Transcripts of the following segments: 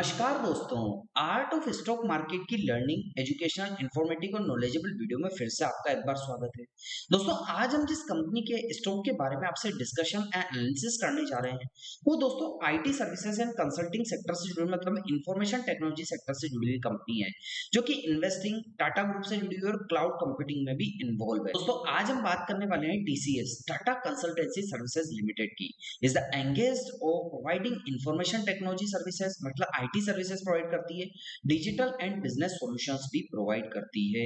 नमस्कार दोस्तों। Art of stock market की लर्निंग एजुकेशनल इंफॉर्मेटिव और नॉलेजेबल वीडियो में फिर से आपका एक बार स्वागत है। दोस्तों आज हम जिस कंपनी के स्टॉक के बारे में आपसे डिस्कशन एंड एनालिसिस करने जा रहे हैं वो दोस्तों IT services and consulting sector से जुड़ी मतलब इंफॉर्मेशन टेक्नोलॉजी सेक्टर से जुड़ी हुई कंपनी है जो कि इन्वेस्टिंग टाटा ग्रुप से जुड़ी हुई और क्लाउड कंप्यूटिंग में भी इन्वॉल्व है। दोस्तों आज हम बात करने वाले हैं TCS Tata consultancy services limited की। Is the engaged of providing information technology services मतलब आईटी सर्विसेज प्रोवाइड करती है, डिजिटल एंड बिजनेस सॉल्यूशंस भी प्रोवाइड करती है।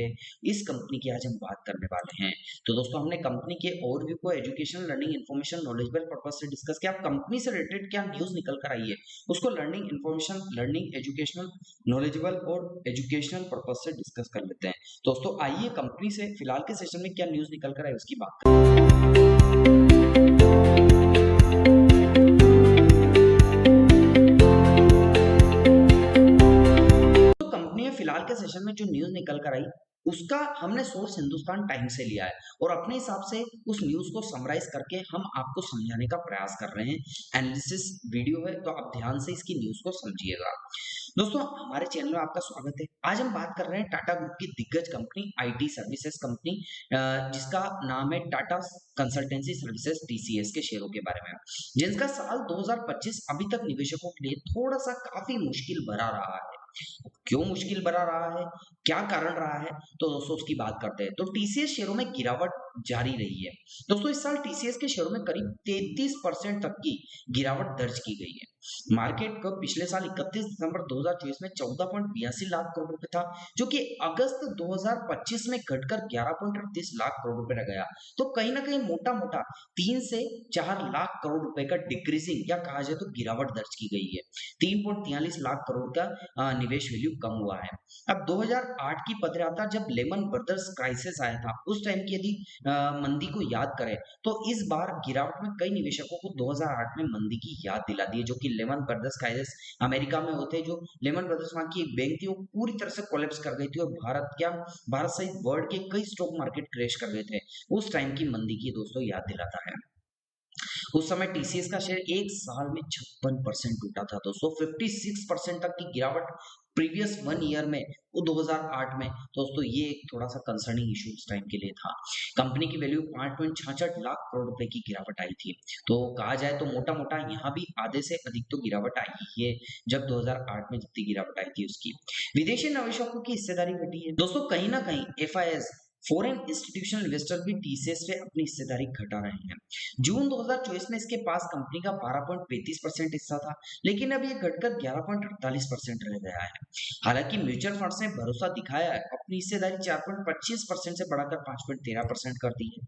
इस कंपनी की आज हम बात करने वाले हैं। तो दोस्तों हमने कंपनी के ओवरव्यू को education learning information knowledgeable purpose से डिस्कस किया। कंपनी से रिलेटेड क्या न्यूज निकल कर आई है उसको learning information learning educational knowledgeable और एजुकेशनल पर्पस से डिस्कस कर लेते हैं। दोस्तों आइए कंपनी से फिलहाल के सेशन में क्या न्यूज निकल कर आई उसकी बात करते हैं। फिलहाल के सेशन में जो न्यूज निकल कर आई उसका हमने सोर्स हिंदुस्तान टाइम्स से लिया है और अपने हिसाब से उस न्यूज को समराइज करके हम आपको समझाने का प्रयास कर रहे हैं। एनालिसिस वीडियो है तो आप ध्यान से इसकी न्यूज को समझिएगा। दोस्तों हमारे चैनल में आपका स्वागत है। आज हम बात कर रहे हैं टाटा ग्रुप की दिग्गज कंपनी आईटी सर्विसेज कंपनी जिसका नाम है टाटा कंसल्टेंसी सर्विसेज टीसीएस के शेयरों के बारे में, जिनका साल 2025 अभी तक निवेशकों के लिए थोड़ा सा काफी मुश्किल भरा रहा है। क्यों मुश्किल भरा रहा है, क्या कारण रहा है, तो दोस्तों उसकी बात करते हैं। तो टीसीएस शेयरों में गिरावट जारी रही है। दोस्तों इस साल टीसीएस के शेयरों में करीब 33% तक की गिरावट दर्ज की गई है। मार्केट को पिछले साल 31 दिसंबर 2024 में 14.82 लाख करोड़ रुपए था, जो कि अगस्त 2025 में घटकर 11.38 लाख करोड़ रुपए रह गया। तो कहीं ना कहीं मोटा मोटा 3 से 4 लाख करोड़ रुपए का डिक्रीजिंग या कहा जाए तो गिरावट दर्ज की गई है। 3.43 लाख करोड़ का निवेश वैल्यू कम हुआ है। अब 2008 की पदयात्रा जब लेमन ब्रदर्स क्राइसिस आया था उस टाइम की यदि मंदी को याद करें तो इस बार गिरावट में कई निवेशकों को 2008 में मंदी की याद दिला दी है, जो कि लेमन ब्रदर्स क्राइसिस अमेरिका में होते जो लेमन ब्रदर्स वहां की एक बैंक थी वो पूरी तरह से कोलैप्स कर गई थी और भारत सहित वर्ल्ड के कई स्टॉक मार्केट क्रैश कर गए थे। उस टाइम की मंदी की दोस्तों याद दिलाता है। उस समय टीसीएस का शेयर एक साल में 56% टूटा था दोस्तों। 56% तक की गिरावट प्रीवियस 1 ईयर में वो 2008 में। दोस्तों ये एक थोड़ा सा कंसर्निंग इशू उस टाइम के लिए था। कंपनी की वैल्यू 5.66 लाख करोड़ रुपए की गिरावट आई थी। तो कहा जाए तो मोटा मोटा यहाँ भी आधे से अधिक तो गिरावट आई ही है जब 2008 में जितनी गिरावट आई थी उसकी। विदेशी निवेशकों की हिस्सेदारी घटी है दोस्तों। कहीं ना कहीं एफआईएस फॉरेन इंस्टीट्यूशनल इन्वेस्टर भी टीसीएस से अपनी हिस्सेदारी घटा रहे हैं। जून 2024 में इसके पास कंपनी का 12.35% हिस्सा था, लेकिन अब ये घटकर 11.48% रह गया है। हालांकि म्यूचुअल फंड्स ने भरोसा दिखाया है, अपनी हिस्सेदारी 4.25% से बढ़ाकर 5.13% कर दी है।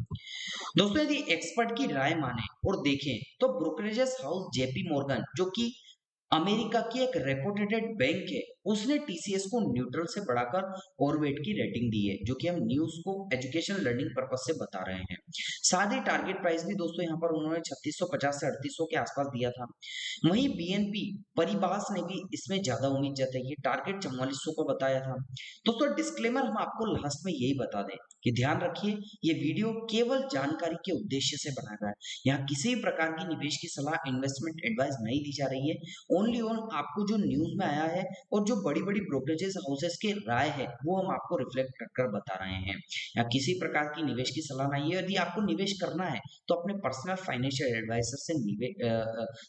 दोस्तों यदि एक्सपर्ट की राय माने और देखें तो ब्रोकरेजेस हाउस जेपी मॉर्गन, जो कि अमेरिका की एक रेपुटेड बैंक है, उसने टीसीएस को न्यूट्रल से बढ़ाकर ओवरवेट की रेटिंग दी है, जो कि हम न्यूज को एजुकेशन लर्निंग पर्पस से बता रहे हैं। साथ ही टारगेट प्राइस भी दोस्तों यहाँ पर उन्होंने 3650 से 3800 के आसपास दिया था। वहीं बीएनपी परिबास ने भी इसमें ज्यादा उम्मीद जताई है, टारगेट 4400 को बताया था। दोस्तों डिस्क्लेमर हम आपको लास्ट में यही बता दें कि ध्यान रखिए ये वीडियो केवल जानकारी के उद्देश्य से बनाया गया है। यहाँ किसी भी प्रकार की निवेश की सलाह इन्वेस्टमेंट एडवाइस नहीं दी जा रही है। ओनली ऑन आपको जो न्यूज में आया है और जो बड़ी बड़ी ब्रोकरेजेस हाउसेस की राय है वो हम आपको रिफ्लेक्ट कर बता रहे हैं। या किसी प्रकार की निवेश की सलाह नहीं है। यदि आपको निवेश करना है तो अपने पर्सनल फाइनेंशियल एडवाइजर से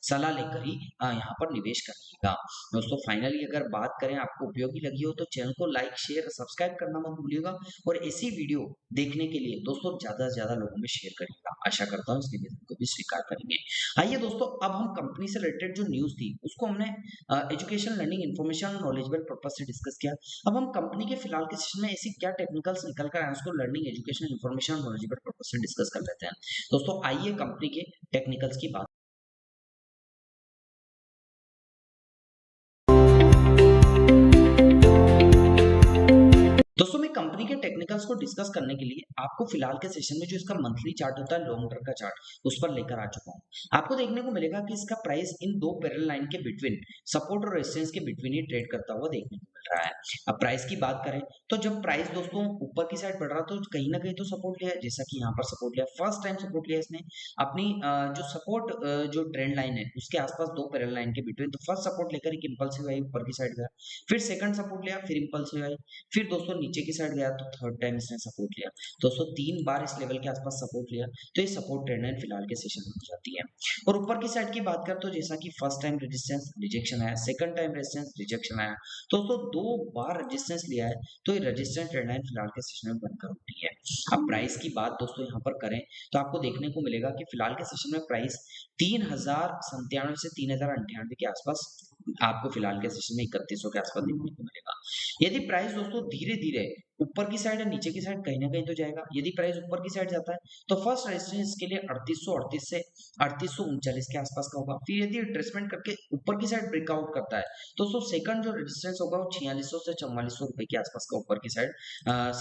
सलाह लेकर ही यहाँ पर निवेश करिएगा। दोस्तों फाइनली अगर बात करें आपको उपयोगी लगी हो तो चैनल को लाइक शेयर सब्सक्राइब करना मत भूलिएगा और ऐसी वीडियो देखने के लिए दोस्तों ज्यादा से ज्यादा लोगों में शेयर करिएगा। आशा करता हूँ इस निवेदन को भी स्वीकार करेंगे। आइए दोस्तों अब हम कंपनी से रिलेटेड जो न्यूज थी उसको हमने education learning information knowledgeable purpose से डिस्कस किया। अब हम कंपनी के फिलहाल के सेशन में ऐसी क्या टेक्निकल्स निकल कर आए उसको learning education information knowledgeable purpose से डिस्कस कर लेते हैं। दोस्तों आइए कंपनी के टेक्निकल्स की बात। दोस्तों मैं कंपनी के टेक्निकल्स को डिस्कस करने के लिए आपको फिलहाल के सेशन में जो इसका मंथली चार्ट होता है, लॉन्ग टर्म का चार्ट, उस पर लेकर आ चुका हूँ। आपको देखने को मिलेगा कि इसका प्राइस इन दो पैरेलल लाइन के बिटवीन, सपोर्ट और रेजिस्टेंस के बिटवीन ही ट्रेड करता हुआ देखने को मिल रहा है। अब प्राइस की बात करें तो जब प्राइस दोस्तों ऊपर की साइड बढ़ रहा तो कहीं ना कहीं तो सपोर्ट लिया है, जैसा कि यहाँ पर सपोर्ट लिया, फर्स्ट टाइम सपोर्ट लिया इसने अपनी जो सपोर्ट जो ट्रेंड लाइन है उसके आसपास दो पैरेलल लाइन के बिटवीन। तो फर्स्ट सपोर्ट लेकर एक इंपल्सिव आई ऊपर की साइड गया, फिर सेकंड सपोर्ट लिया, फिर इंपल्सिव आई, फिर दोस्तों नीचे की साइड गया तो थर्ड टाइम इसने सपोर्ट लिया। दोस्तों 3 बार इस लेवल के आसपास सपोर्ट लिया, तो ये सपोर्ट ट्रेंड लाइन फिलहाल के सेशन में हो जाती है। और ऊपर की साइड की बात कर तो जैसा कि फर्स्ट टाइम रेजिस्टेंस रिजेक्शन आया, सेकंड टाइम रेजिस्टेंस रिजेक्शन आया, तो दोस्तों 2 बार रेजिस्टेंस लिया है, तो ये रेजिस्टेंस ट्रेंड लाइन फिलहाल के सेशन में बनकर उठी है। अब प्राइस की बात दोस्तों यहाँ पर करें तो आपको देखने को मिलेगा कि फिलहाल के सेशन में प्राइस 3097 से 3098 के आसपास आपको फिलहाल के सेशन में 3100 के आसपास देखने को मिलेगा। यदि प्राइस दोस्तों धीरे धीरे ऊपर की साइड या नीचे की साइड कहीं ना कहीं तो जाएगा। यदि प्राइस ऊपर की साइड जाता है तो फर्स्ट रेजिस्टेंस के लिए 3838 से 3839 के आसपास का होगा। फिर यदि रिट्रेसमेंट करके ऊपर की साइड ब्रेकआउट करता है तो उसको सेकंड जो रेजिस्टेंस होगा वो 4600 से 4400 रुपए के आसपास का ऊपर की साइड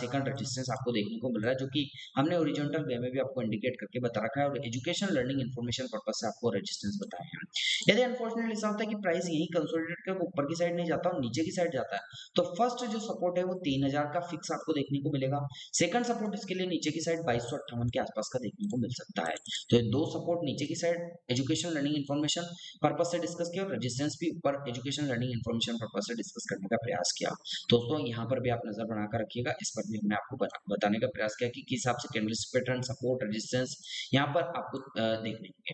सेकंड रेजिस्टेंस आपको देखने को मिल रहा है, जो कि हमने ओरिजेंटल वे में भी आपको इंडिकेट करके बता रखा है और एजुकेशन लर्निंग इन्फॉर्मेशन पर्पज से आपको रेजिस्टेंस बताए हैं। यदि अनफॉर्चुनेटली ऐसा होता है कि प्राइस यही कंसोलिडेट करके ऊपर की साइड नहीं जाता और नीचे की साइड जाता है तो फर्स्ट जो सपोर्ट है वो 3000 का फिक्स आपको देखने को मिलेगा। सेकंड सपोर्ट इसके लिए नीचे की साइड 2258 के आसपास का देखने को मिल सकता है। तो ये दो सपोर्ट नीचे की side education learning information purpose से डिस्कस किया और रेजिस्टेंस भी ऊपर एजुकेशन लर्निंग इन्फॉर्मेशन पर्पज से डिस्कस करने का प्रयास किया। दोस्तों यहाँ पर भी आप नजर बनाकर रखिएगा, इस पर भी हमने आपको बताने का प्रयास किया कि किस हिसाब से कैंडलस्टिक पैटर्न, सपोर्ट, रेजिस्टेंस यहाँ पर आपको देखने होंगे।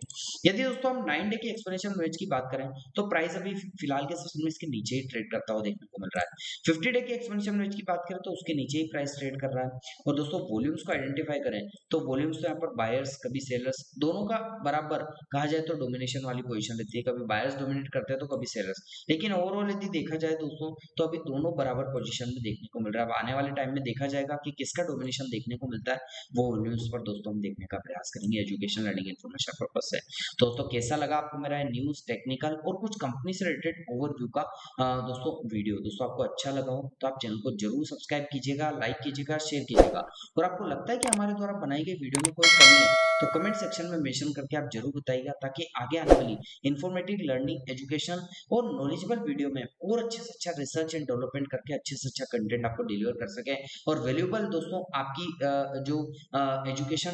यदि दोस्तों हम 9 डे की एक्सप्लेनेशन रेंज की बात करें तो प्राइस अभी फिलहाल के सेशन में इसके नीचे ही ट्रेड करता हुआ देखने को मिल रहा है। 50 डे की एक्सपेंशन रेंज की बात करें तो उसके नीचे ही प्राइस ट्रेड कर रहा है। और दोस्तों वॉल्यूम्स को आइडेंटिफाई करें तो वॉल्यूम्स तो यहाँ पर बायर्स कभी सेलर्स दोनों का बराबर कहा जाए तो डोमिनेशन वाली पोजीशन रहती है, कभी बायर्स डोमिनेट करते हैं तो कभी सेलर्स, लेकिन ओवरऑल यदि देखा जाए दोस्तों तो अभी दोनों बराबर पोजीशन में देखने को मिल रहा है। अब आने वाले टाइम में देखा जाएगा कि किसका डोमिनेशन देखने को मिलता है, वो वॉल्यूम्स पर दोस्तों हम देखने का प्रयास करेंगे एजुकेशन लर्निंग इन्फॉर्मेशन पर्पज से। दोस्तों कैसा लगा आपको मेरा न्यूज, टेक्निकल और कुछ कंपनी से रिलेटेड ओवरव्यू का दोस्तों वीडियो? दोस्तों आपको अच्छा लगा हो तो आप चैनल को जरूर सब्सक्राइब कीजिएगा, लाइक कीजिएगा, शेयर कीजिएगा। और आपको लगता है कि हमारे द्वारा बनाई गई वीडियो में कोई कमी है तो कमेंट सेक्शन में मेंशन करके आप जरूर बताइएगा, ताकि आगे आने वाली इन्फॉर्मेटिव लर्निंग, एजुकेशन और नॉलेजेबल वीडियो में और अच्छे से अच्छा रिसर्च एंड डेवलपमेंट करके अच्छे से अच्छा कंटेंट आपको डिलीवर कर सके और वैल्यूएबल दोस्तों आपकी जो एजुकेशन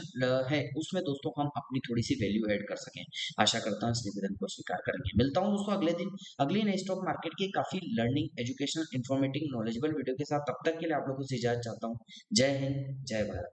है उसमें दोस्तों हम अपनी थोड़ी सी वैल्यू ऐड कर सकें। आशा करता हूँ इस निवेदन को स्वीकार करेंगे। मिलता हूँ दोस्तों अगले दिन अगली नई स्टॉक मार्केट की काफी learning, educational, informative, knowledgeable video के साथ। तब तक के लिए आप लोगों से इजाजत चाहता हूँ। जय हिंद, जय भारत।